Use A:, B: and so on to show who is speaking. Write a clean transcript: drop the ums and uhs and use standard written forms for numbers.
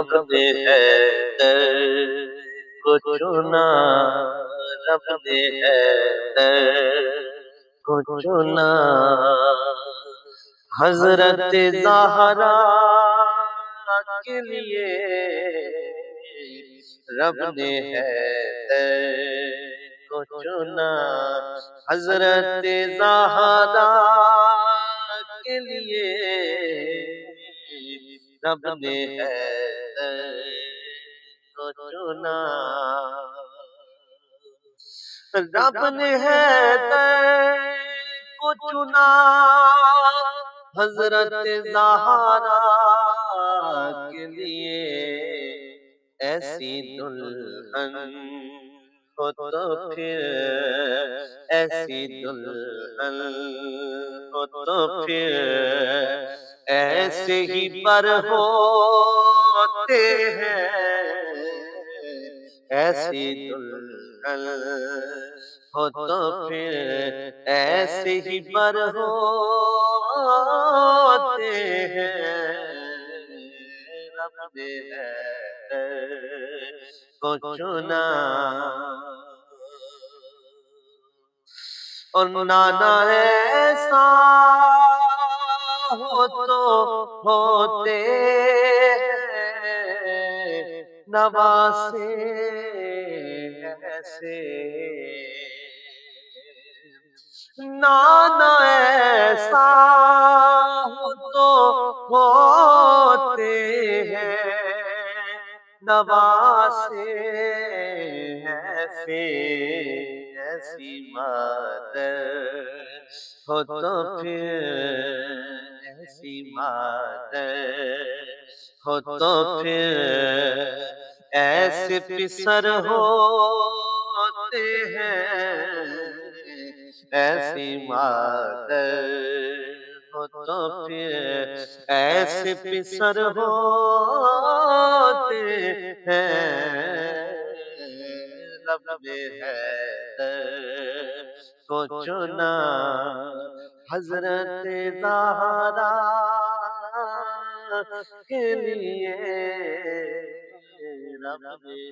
A: رب نے حیدر کو چنا، رب نے حیدر کو چنا، حضرت زہرا کے لیے رب نے حیدر کو چنا، حضرت زہرا کے لیے رب نے حیدر کو چنا، رب نے حیدر کو چنا، حضرت زہرا کے لیے ایسی دلہن ہو تو پھر، ایسی دلہن ہو تو پھر ایسے ہی پر ہوتے ہیں، ایسی دلہن ہو تو پھر ایسے ہی پر ہوتے ہیں، رب نے حیدر کو چنا، اور نانا ایسا ہو تو ہوتے ہیں نواسے ایسے، نانا ایسا ہو تو ہوتے ہیں نواسے ایسے، ایسی مادر ہو تو پھر، ایسی مادر ہو تو پھر ایسے پسر ہوتے ہیں، ایسی مادر ہو تو پھر ایسے پسر ہوتے ہیں، رب نے حیدر کو چنا، حضرت زہرا کے لیے رب نے